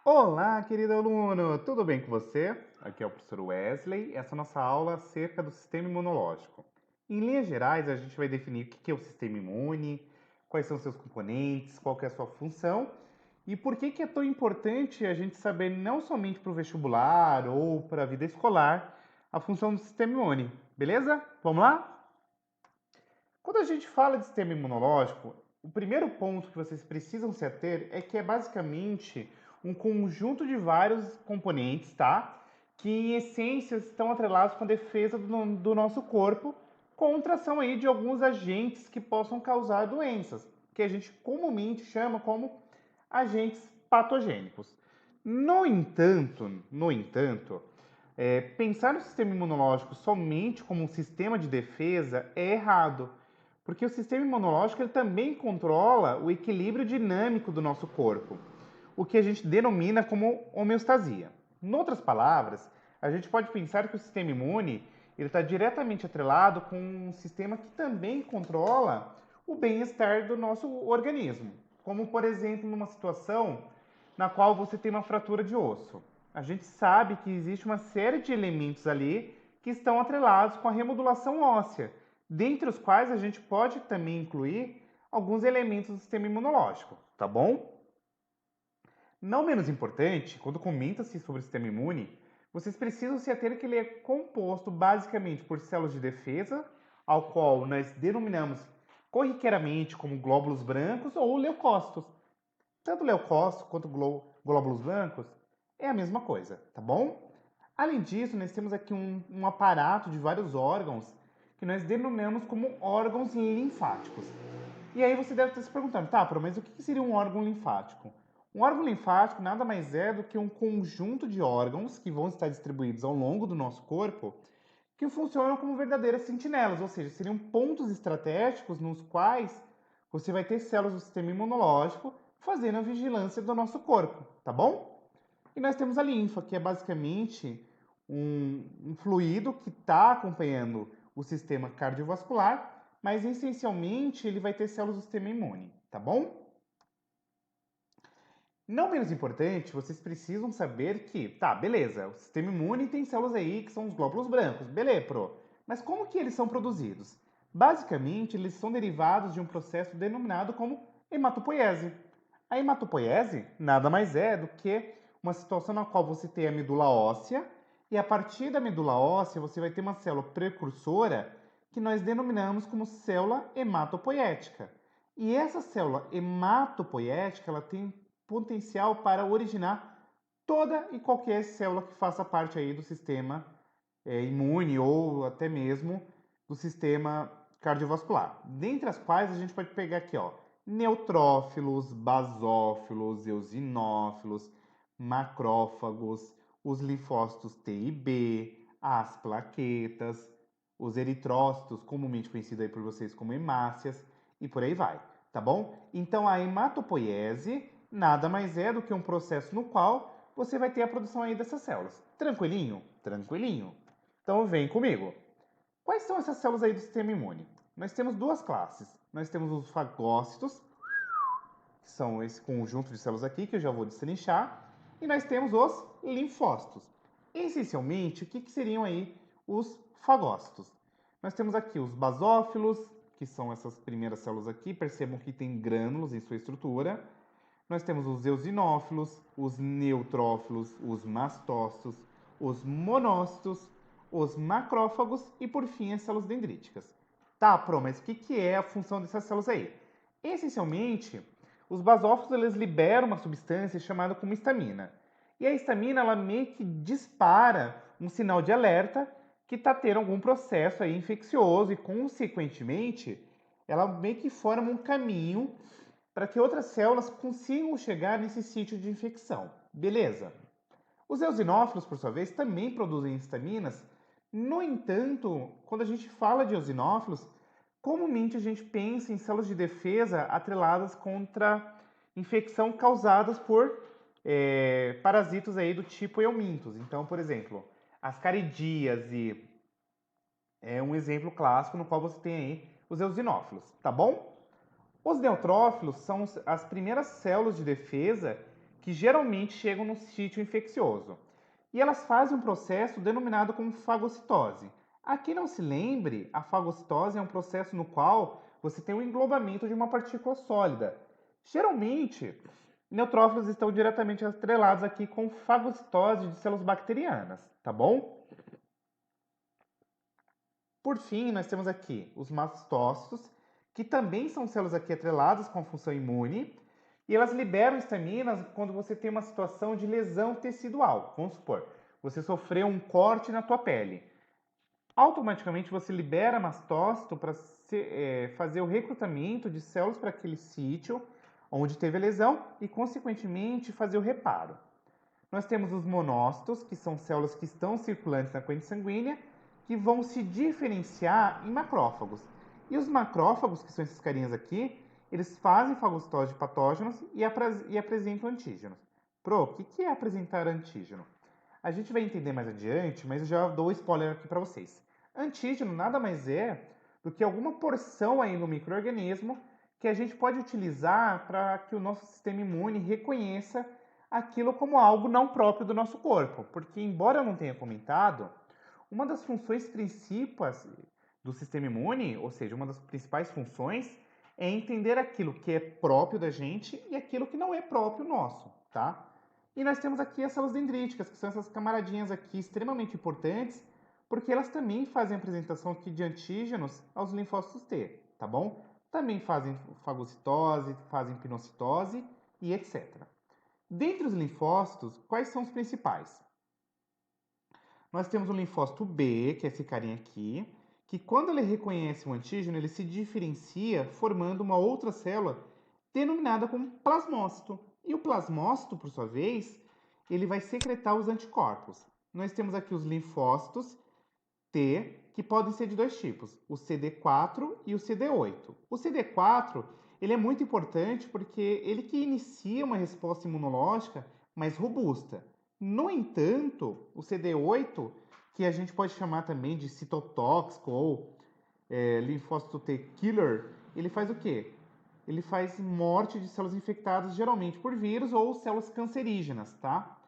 Olá, querido aluno! Tudo bem com você? Aqui é o professor Wesley. Essa é a nossa aula acerca do sistema imunológico. Em linhas gerais, a gente vai definir o que é o sistema imune, quais são seus componentes, qual que é a sua função e por que é tão importante a gente saber não somente para o vestibular ou para a vida escolar a função do sistema imune. Beleza? Vamos lá? Quando a gente fala de sistema imunológico, o primeiro ponto que vocês precisam se ater é que é basicamente um conjunto de vários componentes, tá? Que em essência estão atrelados com a defesa do nosso corpo contra a ação aí de alguns agentes que possam causar doenças, que a gente comumente chama como agentes patogênicos. No entanto, pensar no sistema imunológico somente como um sistema de defesa é errado, porque o sistema imunológico ele também controla o equilíbrio dinâmico do nosso corpo, o que a gente denomina como homeostasia. Em outras palavras, a gente pode pensar que o sistema imune ele está diretamente atrelado com um sistema que também controla o bem-estar do nosso organismo, como por exemplo numa situação na qual você tem uma fratura de osso. A gente sabe que existe uma série de elementos ali que estão atrelados com a remodulação óssea, dentre os quais a gente pode também incluir alguns elementos do sistema imunológico, tá bom? Não menos importante, quando comenta-se sobre o sistema imune, vocês precisam se ater que ele é composto basicamente por células de defesa, ao qual nós denominamos corriqueiramente como glóbulos brancos ou leucócitos. Tanto leucócitos quanto glóbulos brancos é a mesma coisa, tá bom? Além disso, nós temos aqui um aparato de vários órgãos que nós denominamos como órgãos linfáticos. E aí você deve estar se perguntando, tá, mas o que seria um órgão linfático? Um órgão linfático nada mais é do que um conjunto de órgãos que vão estar distribuídos ao longo do nosso corpo que funcionam como verdadeiras sentinelas, ou seja, seriam pontos estratégicos nos quais você vai ter células do sistema imunológico fazendo a vigilância do nosso corpo, tá bom? E nós temos a linfa, que é basicamente um fluido que está acompanhando o sistema cardiovascular, mas essencialmente ele vai ter células do sistema imune, tá bom? Não menos importante, vocês precisam saber que, tá, beleza, o sistema imune tem células aí que são os glóbulos brancos, beleza, pro. Mas como que eles são produzidos? Basicamente, eles são derivados de um processo denominado como hematopoiese. A hematopoiese nada mais é do que uma situação na qual você tem a medula óssea e a partir da medula óssea você vai ter uma célula precursora que nós denominamos como célula hematopoética. E essa célula hematopoética ela tem potencial para originar toda e qualquer célula que faça parte aí do sistema imune ou até mesmo do sistema cardiovascular. Dentre as quais a gente pode pegar aqui, ó, neutrófilos, basófilos, eosinófilos, macrófagos, os linfócitos T e B, as plaquetas, os eritrócitos, comumente conhecidos aí por vocês como hemácias, e por aí vai, tá bom? Então a hematopoiese nada mais é do que um processo no qual você vai ter a produção aí dessas células. Tranquilinho? Tranquilinho. Então vem comigo. Quais são essas células aí do sistema imune? Nós temos duas classes. Nós temos os fagócitos, que são esse conjunto de células aqui, que eu já vou destrinchar, e nós temos os linfócitos. Essencialmente, o que seriam aí os fagócitos? Nós temos aqui os basófilos, que são essas primeiras células aqui, percebam que tem grânulos em sua estrutura. Nós temos os eosinófilos, os neutrófilos, os mastócitos, os monócitos, os macrófagos e, por fim, as células dendríticas. Tá, mas o que é a função dessas células aí? Essencialmente, os basófilos eles liberam uma substância chamada como histamina. E a histamina ela meio que dispara um sinal de alerta que está tendo algum processo aí infeccioso e, consequentemente, ela meio que forma um caminho para que outras células consigam chegar nesse sítio de infecção. Beleza? Os eosinófilos, por sua vez, também produzem histaminas. No entanto, quando a gente fala de eosinófilos, comumente a gente pensa em células de defesa atreladas contra infecção causadas por parasitos aí do tipo eumintos. Então, por exemplo, ascaridíase é um exemplo clássico no qual você tem aí os eosinófilos, tá bom? Os neutrófilos são as primeiras células de defesa que geralmente chegam no sítio infeccioso. E elas fazem um processo denominado como fagocitose. A quem não se lembre, a fagocitose é um processo no qual você tem o englobamento de uma partícula sólida. Geralmente, neutrófilos estão diretamente atrelados aqui com fagocitose de células bacterianas, tá bom? Por fim, nós temos aqui os mastócitos, que também são células aqui atreladas com a função imune, e elas liberam estaminas quando você tem uma situação de lesão tecidual. Vamos supor, você sofreu um corte na tua pele. Automaticamente você libera mastócito para fazer o recrutamento de células para aquele sítio onde teve a lesão e, consequentemente, fazer o reparo. Nós temos os monócitos, que são células que estão circulantes na corrente sanguínea, que vão se diferenciar em macrófagos. E os macrófagos, que são esses carinhas aqui, eles fazem fagocitose de patógenos e apresentam antígenos. Pro, o que é apresentar antígeno? A gente vai entender mais adiante, mas eu já dou spoiler aqui para vocês. Antígeno nada mais é do que alguma porção aí no micro-organismo que a gente pode utilizar para que o nosso sistema imune reconheça aquilo como algo não próprio do nosso corpo. Porque, embora eu não tenha comentado, uma das funções principais do sistema imune, ou seja, uma das principais funções, é entender aquilo que é próprio da gente e aquilo que não é próprio nosso, tá? E nós temos aqui as células dendríticas, que são essas camaradinhas aqui extremamente importantes, porque elas também fazem a apresentação aqui de antígenos aos linfócitos T, tá bom? Também fazem fagocitose, fazem pinocitose e etc. Dentre os linfócitos, quais são os principais? Nós temos o linfócito B, que é esse carinha aqui, que quando ele reconhece um antígeno, ele se diferencia formando uma outra célula denominada como plasmócito. E o plasmócito, por sua vez, ele vai secretar os anticorpos. Nós temos aqui os linfócitos T, que podem ser de dois tipos, o CD4 e o CD8. O CD4, ele é muito importante porque ele que inicia uma resposta imunológica mais robusta. No entanto, o CD8, que a gente pode chamar também de citotóxico ou linfócito T killer, ele faz o quê? Ele faz morte de células infectadas geralmente por vírus ou células cancerígenas, tá?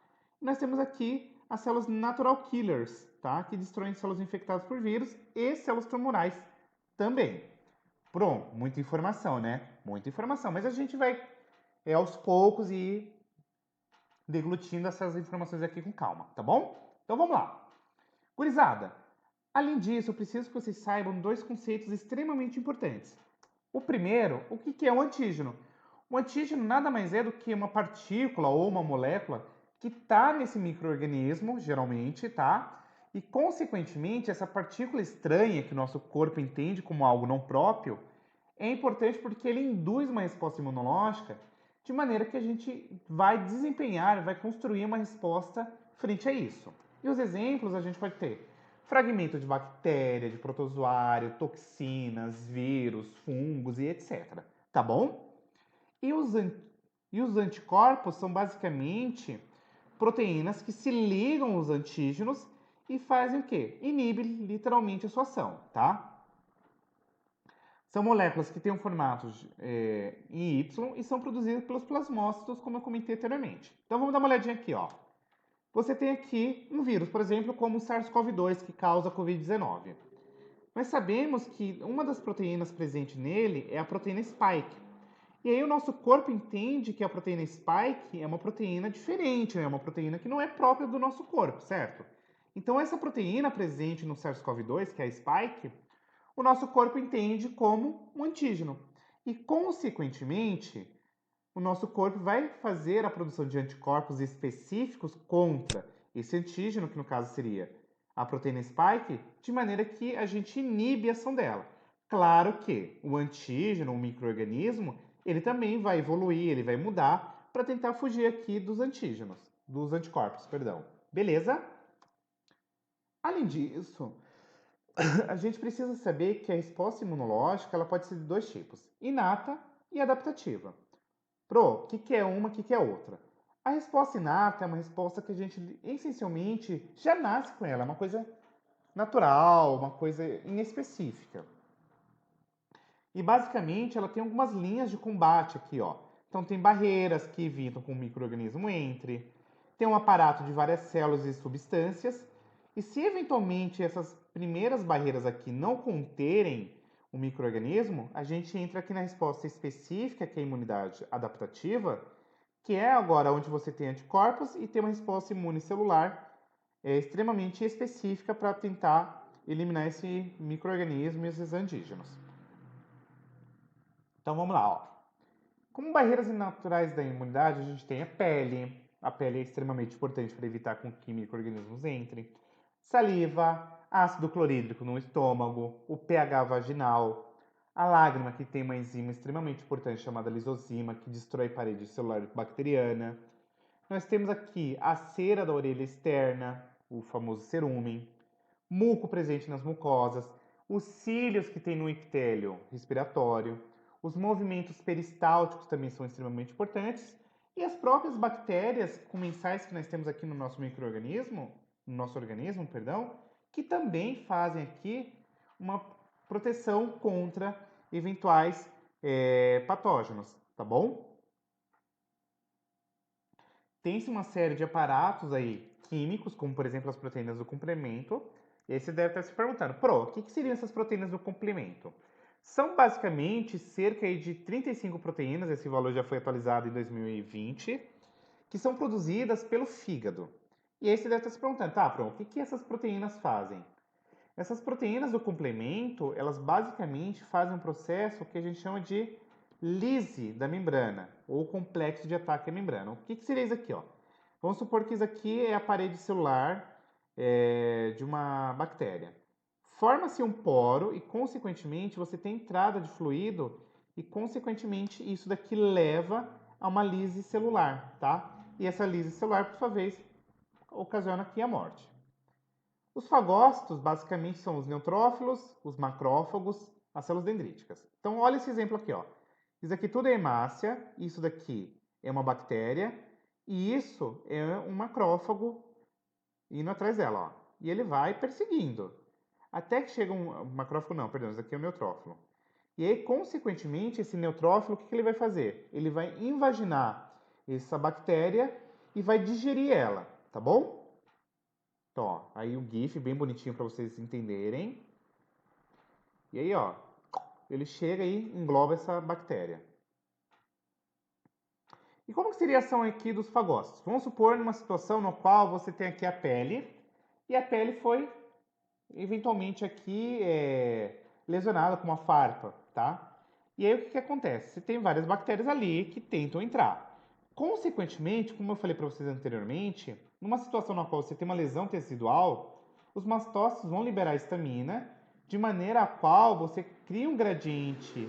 E nós temos aqui as células natural killers, tá? Que destroem células infectadas por vírus e células tumorais também. Pronto, muita informação, né? Muita informação, mas a gente vai aos poucos e deglutindo essas informações aqui com calma, tá bom? Então vamos lá. Gurizada, além disso, eu preciso que vocês saibam dois conceitos extremamente importantes. O primeiro, o que é o antígeno? O antígeno nada mais é do que uma partícula ou uma molécula que está nesse micro-organismo, geralmente, tá? E, consequentemente, essa partícula estranha que o nosso corpo entende como algo não próprio é importante porque ele induz uma resposta imunológica de maneira que a gente vai desempenhar, vai construir uma resposta frente a isso. E os exemplos a gente pode ter fragmento de bactéria, de protozoário, toxinas, vírus, fungos e etc. Tá bom? E os anticorpos são basicamente proteínas que se ligam aos antígenos e fazem o quê? Inibem literalmente a sua ação, tá? São moléculas que têm um formato em Y e são produzidas pelos plasmócitos, como eu comentei anteriormente. Então vamos dar uma olhadinha aqui, ó. Você tem aqui um vírus, por exemplo, como o SARS-CoV-2, que causa a Covid-19. Nós sabemos que uma das proteínas presentes nele é a proteína spike. E aí o nosso corpo entende que a proteína spike é uma proteína diferente, é uma proteína que não é própria do nosso corpo, certo? Então essa proteína presente no SARS-CoV-2, que é a spike, o nosso corpo entende como um antígeno. E, consequentemente, o nosso corpo vai fazer a produção de anticorpos específicos contra esse antígeno, que no caso seria a proteína spike, de maneira que a gente inibe a ação dela. Claro que o antígeno, o micro-organismo, ele também vai evoluir, ele vai mudar para tentar fugir aqui dos antígenos, dos anticorpos, perdão. Beleza? Além disso, a gente precisa saber que a resposta imunológica ela pode ser de dois tipos, inata e adaptativa. Pro, o que é uma, o que é outra? A resposta inata é uma resposta que a gente essencialmente já nasce com ela, é uma coisa natural, uma coisa inespecífica. E basicamente ela tem algumas linhas de combate aqui, ó. Então tem barreiras que evitam que o micro-organismo entre, tem um aparato de várias células e substâncias, e se eventualmente essas primeiras barreiras aqui não conterem o micro-organismo, a gente entra aqui na resposta específica, que é a imunidade adaptativa, que é agora onde você tem anticorpos e tem uma resposta imune celular extremamente específica para tentar eliminar esse micro-organismo e esses antígenos. Então vamos lá, ó. Como barreiras naturais da imunidade, a gente tem a pele. A pele é extremamente importante para evitar que micro-organismos entrem. Saliva, ácido clorídrico no estômago, o pH vaginal, a lágrima, que tem uma enzima extremamente importante chamada lisozima, que destrói parede celular bacteriana. Nós temos aqui a cera da orelha externa, o famoso cerumen, muco presente nas mucosas, os cílios que tem no epitélio respiratório, os movimentos peristálticos também são extremamente importantes, e as próprias bactérias comensais que nós temos aqui no nosso micro-organismo, no nosso organismo, perdão, que também fazem aqui uma proteção contra eventuais patógenos, tá bom? Tem-se uma série de aparatos aí químicos, como por exemplo as proteínas do complemento. E aí você deve estar se perguntando, o que seriam essas proteínas do complemento? São basicamente cerca de 35 proteínas, esse valor já foi atualizado em 2020, que são produzidas pelo fígado. E aí você deve estar se perguntando, o que essas proteínas fazem? Essas proteínas do complemento, elas basicamente fazem um processo que a gente chama de lise da membrana, ou complexo de ataque à membrana. O que seria isso aqui? Ó? Vamos supor que isso aqui é a parede celular de uma bactéria. Forma-se um poro e, consequentemente, você tem entrada de fluido e, consequentemente, isso daqui leva a uma lise celular, tá? E essa lise celular, por sua vez, ocasiona aqui a morte. Os fagócitos, basicamente, são os neutrófilos, os macrófagos, as células dendríticas. Então, olha esse exemplo aqui, ó. Isso aqui tudo é hemácia, isso daqui é uma bactéria, e isso é um macrófago indo atrás dela, ó. E ele vai perseguindo. Até que chega um macrófago, não, perdão, isso aqui é um neutrófilo. E aí, consequentemente, esse neutrófilo, o que ele vai fazer? Ele vai invaginar essa bactéria e vai digerir ela, tá bom? Então, ó, aí o GIF bem bonitinho para vocês entenderem. E aí, ó, ele chega e engloba essa bactéria. E como que seria a ação aqui dos fagócitos? Vamos supor numa situação no qual você tem aqui a pele e a pele foi eventualmente aqui lesionada com uma farpa, tá? E aí o que acontece? Você tem várias bactérias ali que tentam entrar. Consequentemente, como eu falei para vocês anteriormente, numa situação na qual você tem uma lesão tecidual, os mastócitos vão liberar histamina, de maneira a qual você cria um gradiente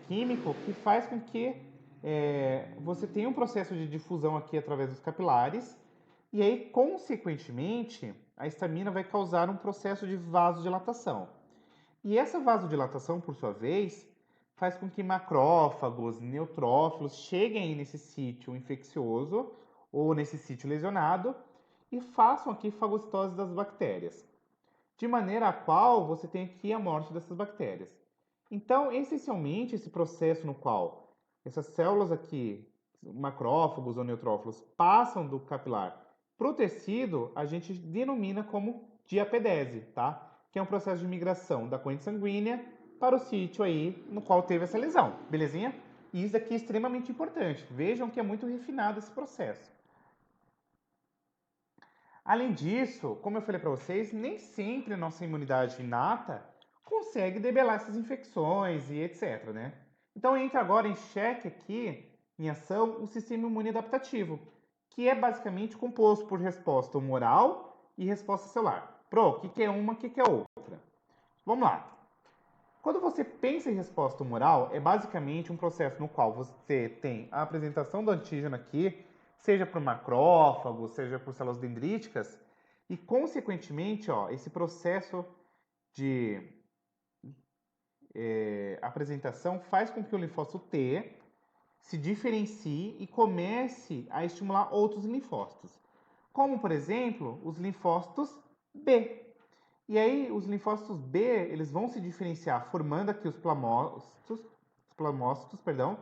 químico que faz com que você tenha um processo de difusão aqui através dos capilares, e aí, consequentemente, a histamina vai causar um processo de vasodilatação. E essa vasodilatação, por sua vez, faz com que macrófagos, neutrófilos cheguem aí nesse sítio infeccioso ou nesse sítio lesionado e façam aqui fagocitose das bactérias, de maneira a qual você tem aqui a morte dessas bactérias. Então, essencialmente, esse processo no qual essas células aqui, macrófagos ou neutrófilos, passam do capilar para o tecido, a gente denomina como diapedese, tá? Que é um processo de migração da corrente sanguínea para o sítio aí no qual teve essa lesão, belezinha? E isso aqui é extremamente importante. Vejam que é muito refinado esse processo. Além disso, como eu falei para vocês, nem sempre a nossa imunidade inata consegue debelar essas infecções e etc, né? Então entra agora em xeque aqui, em ação, o sistema imune adaptativo, que é basicamente composto por resposta humoral e resposta celular. O que é uma, o que é outra? Vamos lá. Quando você pensa em resposta humoral, é basicamente um processo no qual você tem a apresentação do antígeno aqui, seja por macrófago, seja por células dendríticas, e consequentemente, ó, esse processo de apresentação faz com que o linfócito T se diferencie e comece a estimular outros linfócitos, como por exemplo os linfócitos B. E aí os linfócitos B eles vão se diferenciar formando aqui os plamócitos, perdão,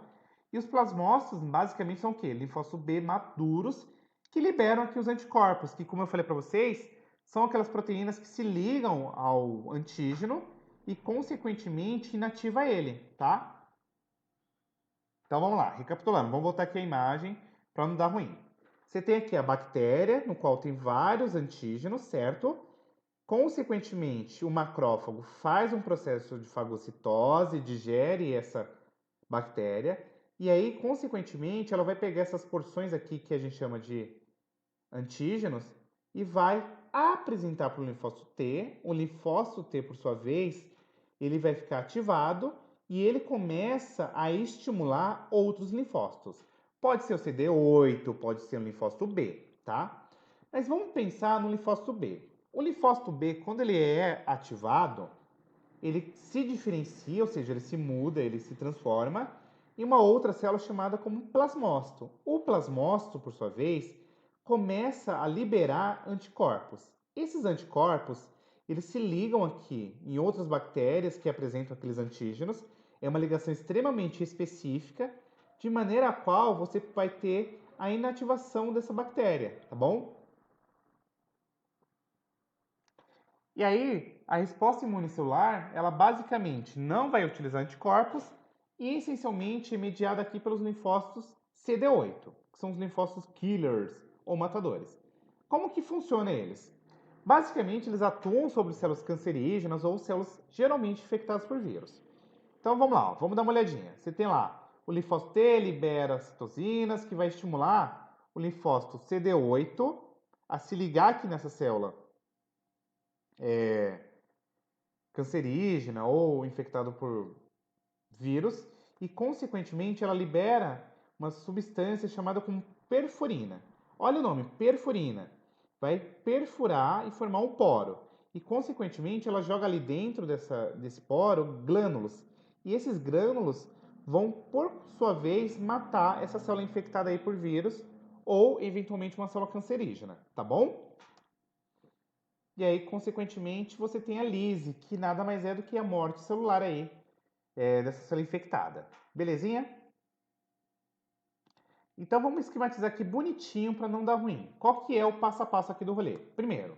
E os plasmócitos, basicamente, são o quê? Linfócitos B maduros, que liberam aqui os anticorpos, que, como eu falei para vocês, são aquelas proteínas que se ligam ao antígeno e, consequentemente, inativa ele, tá? Então, vamos lá, recapitulando. Vamos voltar aqui a imagem para não dar ruim. Você tem aqui a bactéria, no qual tem vários antígenos, certo? Consequentemente, o macrófago faz um processo de fagocitose, digere essa bactéria, e aí, consequentemente, ela vai pegar essas porções aqui que a gente chama de antígenos e vai apresentar para o linfócito T. O linfócito T, por sua vez, ele vai ficar ativado e ele começa a estimular outros linfócitos. Pode ser o CD8, pode ser o linfócito B, tá? Mas vamos pensar no linfócito B. O linfócito B, quando ele é ativado, ele se diferencia, ou seja, ele se muda, ele se transforma em uma outra célula chamada como plasmócito. O plasmócito, por sua vez, começa a liberar anticorpos. Esses anticorpos, eles se ligam aqui em outras bactérias que apresentam aqueles antígenos. É uma ligação extremamente específica, de maneira a qual você vai ter a inativação dessa bactéria, tá bom? E aí, a resposta imune celular, ela basicamente não vai utilizar anticorpos e essencialmente é mediada aqui pelos linfócitos CD8, que são os linfócitos killers ou matadores. Como que funciona eles? Basicamente, eles atuam sobre células cancerígenas ou células geralmente infectadas por vírus. Então vamos lá, vamos dar uma olhadinha. Você tem lá o linfócito T libera citocinas que vai estimular o linfócito CD8 a se ligar aqui nessa célula cancerígena ou infectado por vírus e, consequentemente, ela libera uma substância chamada como perforina. Olha o nome, perforina. Vai perfurar e formar um poro. E, consequentemente, ela joga ali dentro desse poro glânulos. E esses glânulos vão, por sua vez, matar essa célula infectada aí por vírus ou, eventualmente, uma célula cancerígena, tá bom? E aí, consequentemente, você tem a lise, que nada mais é do que a morte celular aí dessa célula infectada. Belezinha? Então vamos esquematizar aqui bonitinho para não dar ruim. Qual que é o passo a passo aqui do rolê? Primeiro,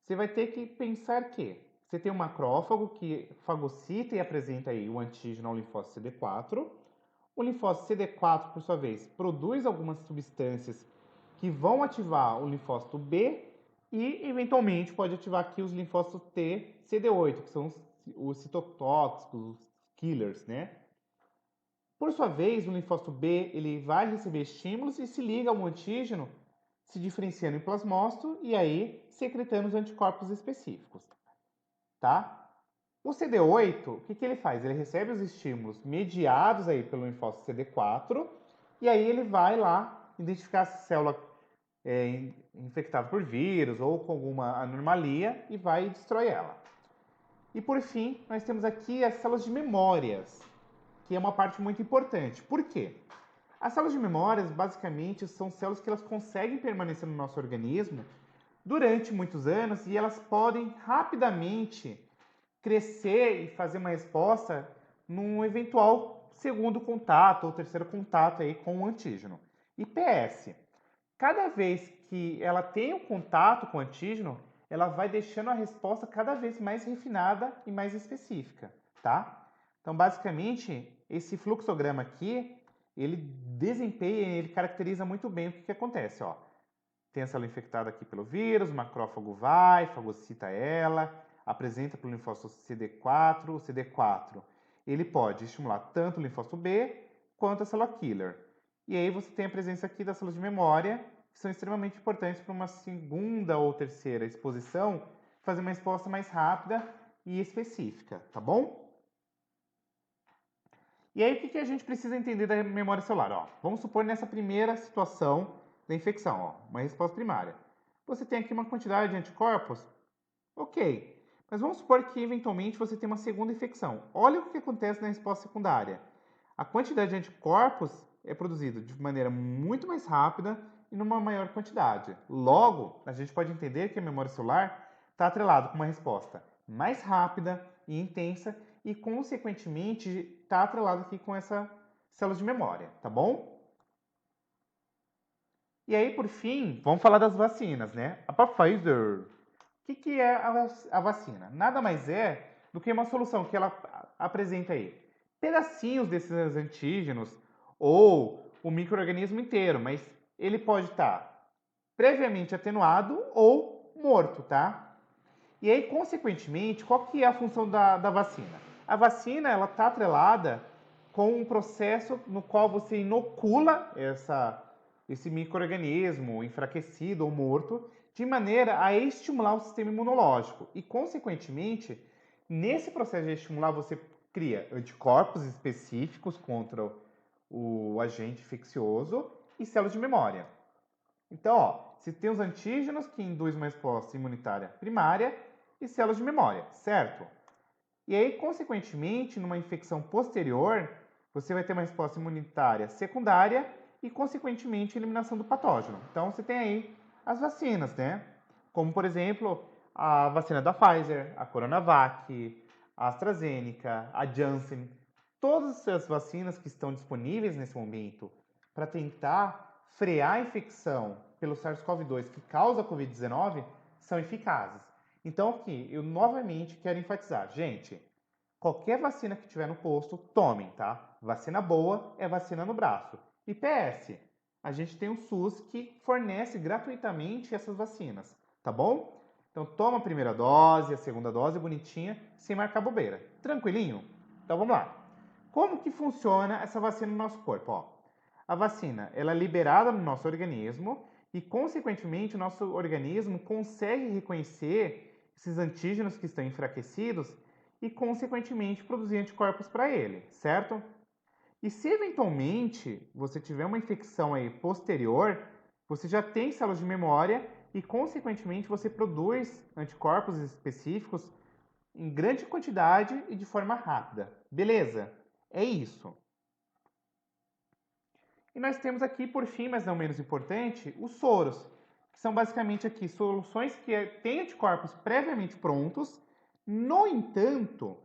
você vai ter que pensar que você tem um macrófago que fagocita e apresenta aí o antígeno ao linfócito CD4. O linfócito CD4, por sua vez, produz algumas substâncias que vão ativar o linfócito B e, eventualmente, pode ativar aqui os linfócitos T, CD8, que são os citotóxicos, os killers, né? Por sua vez, o linfócito B ele vai receber estímulos e se liga ao antígeno, se diferenciando em plasmócito e aí secretando os anticorpos específicos, tá? O CD8, o que ele faz? Ele recebe os estímulos mediados aí pelo linfócito CD4 e aí ele vai lá identificar se a célula infectada por vírus ou com alguma anomalia e vai e destrói ela. E por fim, nós temos aqui as células de memórias, que é uma parte muito importante. Por quê? As células de memórias, basicamente, são células que elas conseguem permanecer no nosso organismo durante muitos anos e elas podem rapidamente crescer e fazer uma resposta num eventual segundo contato ou terceiro contato aí com o antígeno. E PS, cada vez que ela tem um contato com o antígeno, ela vai deixando a resposta cada vez mais refinada e mais específica, tá? Então, basicamente, esse fluxograma aqui, ele desempenha, ele caracteriza muito bem o que acontece, ó. Tem a célula infectada aqui pelo vírus, o macrófago vai, fagocita ela, apresenta para o linfócito CD4, o CD4 ele pode estimular tanto o linfócito B quanto a célula killer. E aí você tem a presença aqui das células de memória, que são extremamente importantes para uma segunda ou terceira exposição, fazer uma resposta mais rápida e específica, tá bom? E aí o que a gente precisa entender da memória celular? Ó, vamos supor nessa primeira situação da infecção, ó, uma resposta primária. Você tem aqui uma quantidade de anticorpos? Ok. Mas vamos supor que eventualmente você tem uma segunda infecção. Olha o que acontece na resposta secundária. A quantidade de anticorpos é produzida de maneira muito mais rápida e numa maior quantidade. Logo, a gente pode entender que a memória celular está atrelada com uma resposta mais rápida e intensa e, consequentemente, está atrelada aqui com essa células de memória, tá bom? E aí, por fim, vamos falar das vacinas, né? A Pfizer. O que é a vacina? Nada mais é do que uma solução que ela apresenta aí. Pedacinhos desses antígenos ou o micro-organismo inteiro, mas ele pode estar previamente atenuado ou morto, tá? E aí, consequentemente, qual que é a função da vacina? A vacina, ela está atrelada com um processo no qual você inocula esse micro-organismo enfraquecido ou morto, de maneira a estimular o sistema imunológico. E, consequentemente, nesse processo de estimular, você cria anticorpos específicos contra o agente infeccioso e células de memória. Então, ó, se tem os antígenos que induzem uma resposta imunitária primária e células de memória, certo? E aí, consequentemente, numa infecção posterior, você vai ter uma resposta imunitária secundária e, consequentemente, eliminação do patógeno. Então, você tem aí as vacinas, né? Como, por exemplo, a vacina da Pfizer, a Coronavac, a AstraZeneca, a Janssen. Todas essas vacinas que estão disponíveis nesse momento para tentar frear a infecção pelo SARS-CoV-2 que causa a Covid-19 são eficazes. Então, aqui, eu novamente quero enfatizar, gente, qualquer vacina que tiver no posto, tomem, tá? Vacina boa é vacina no braço. E PS, a gente tem o SUS que fornece gratuitamente essas vacinas, tá bom? Então toma a primeira dose, a segunda dose bonitinha, sem marcar bobeira. Tranquilinho? Então vamos lá. Como que funciona essa vacina no nosso corpo? Ó, a vacina ela é liberada no nosso organismo e, consequentemente, o nosso organismo consegue reconhecer esses antígenos que estão enfraquecidos e, consequentemente, produzir anticorpos para ele, certo? E se eventualmente você tiver uma infecção aí posterior, você já tem células de memória e, consequentemente, você produz anticorpos específicos em grande quantidade e de forma rápida. Beleza? É isso. E nós temos aqui, por fim, mas não menos importante, os soros, que são basicamente aqui soluções que têm anticorpos previamente prontos. No entanto,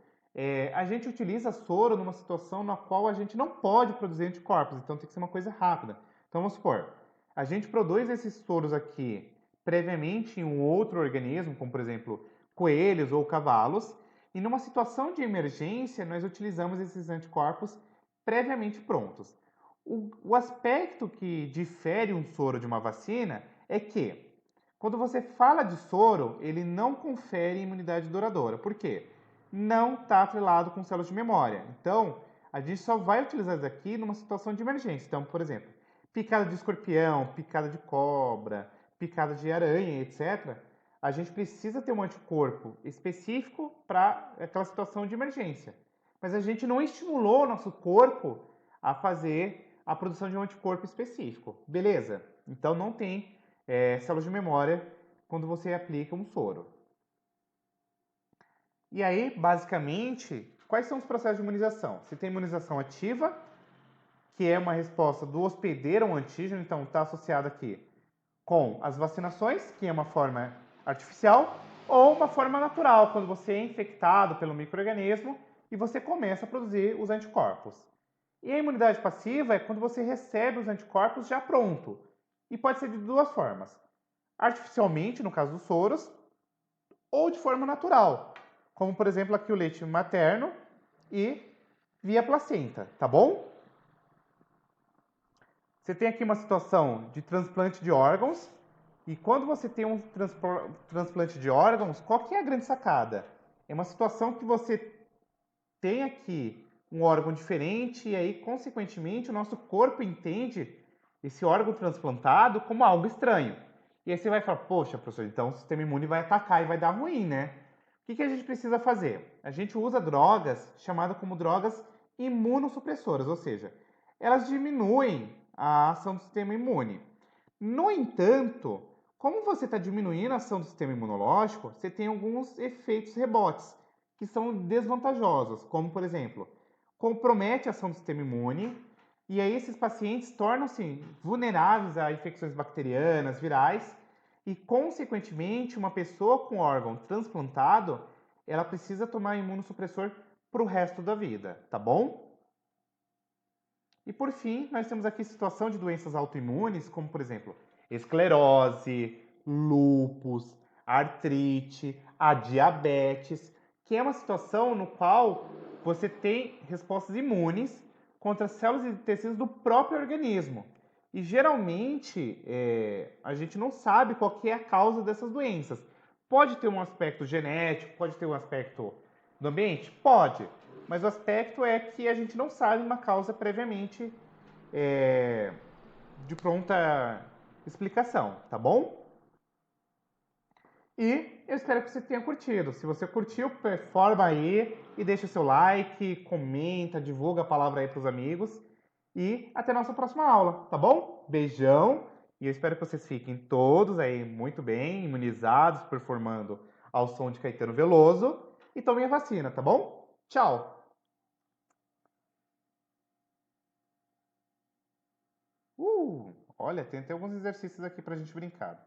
a gente utiliza soro numa situação na qual a gente não pode produzir anticorpos, então tem que ser uma coisa rápida. Então vamos supor, a gente produz esses soros aqui previamente em um outro organismo, como por exemplo coelhos ou cavalos, e numa situação de emergência nós utilizamos esses anticorpos previamente prontos. O aspecto que difere um soro de uma vacina é que, quando você fala de soro, ele não confere imunidade duradoura. Por quê? Não está atrelado com células de memória. Então, a gente só vai utilizar isso aqui numa situação de emergência. Então, por exemplo, picada de escorpião, picada de cobra, picada de aranha, etc. A gente precisa ter um anticorpo específico para aquela situação de emergência. Mas a gente não estimulou o nosso corpo a fazer a produção de um anticorpo específico. Beleza? Então não tem células de memória quando você aplica um soro. E aí, basicamente, quais são os processos de imunização? Você tem imunização ativa, que é uma resposta do hospedeiro a um antígeno, então está associado aqui com as vacinações, que é uma forma artificial, ou uma forma natural, quando você é infectado pelo micro-organismo e você começa a produzir os anticorpos. E a imunidade passiva é quando você recebe os anticorpos já pronto. E pode ser de duas formas: artificialmente, no caso dos soros, ou de forma natural, como por exemplo aqui o leite materno e via placenta, tá bom? Você tem aqui uma situação de transplante de órgãos, e quando você tem um transplante de órgãos, qual que é a grande sacada? É uma situação que você tem aqui um órgão diferente e aí, consequentemente, o nosso corpo entende esse órgão transplantado como algo estranho. E aí você vai falar, poxa, professor, então o sistema imune vai atacar e vai dar ruim, né? O que a gente precisa fazer? A gente usa drogas chamadas como drogas imunossupressoras, ou seja, elas diminuem a ação do sistema imune. No entanto, como você está diminuindo a ação do sistema imunológico, você tem alguns efeitos rebotes que são desvantajosos, como por exemplo, compromete a ação do sistema imune, e aí esses pacientes tornam-se vulneráveis a infecções bacterianas, virais, e consequentemente uma pessoa com órgão transplantado, ela precisa tomar imunossupressor para o resto da vida, tá bom? E por fim, nós temos aqui situação de doenças autoimunes, como por exemplo, esclerose, lúpus, artrite, a diabetes, que é uma situação no qual você tem respostas imunes contra células e tecidos do próprio organismo. E geralmente a gente não sabe qual que é a causa dessas doenças. Pode ter um aspecto genético, pode ter um aspecto do ambiente? Pode. Mas o aspecto é que a gente não sabe uma causa previamente é, de pronta explicação, tá bom? E eu espero que você tenha curtido. Se você curtiu, performa aí e deixa o seu like, comenta, divulga a palavra aí para os amigos. E até a nossa próxima aula, tá bom? Beijão e eu espero que vocês fiquem todos aí muito bem, imunizados, performando ao som de Caetano Veloso e tomem a vacina, tá bom? Tchau! Olha, tem até alguns exercícios aqui pra gente brincar.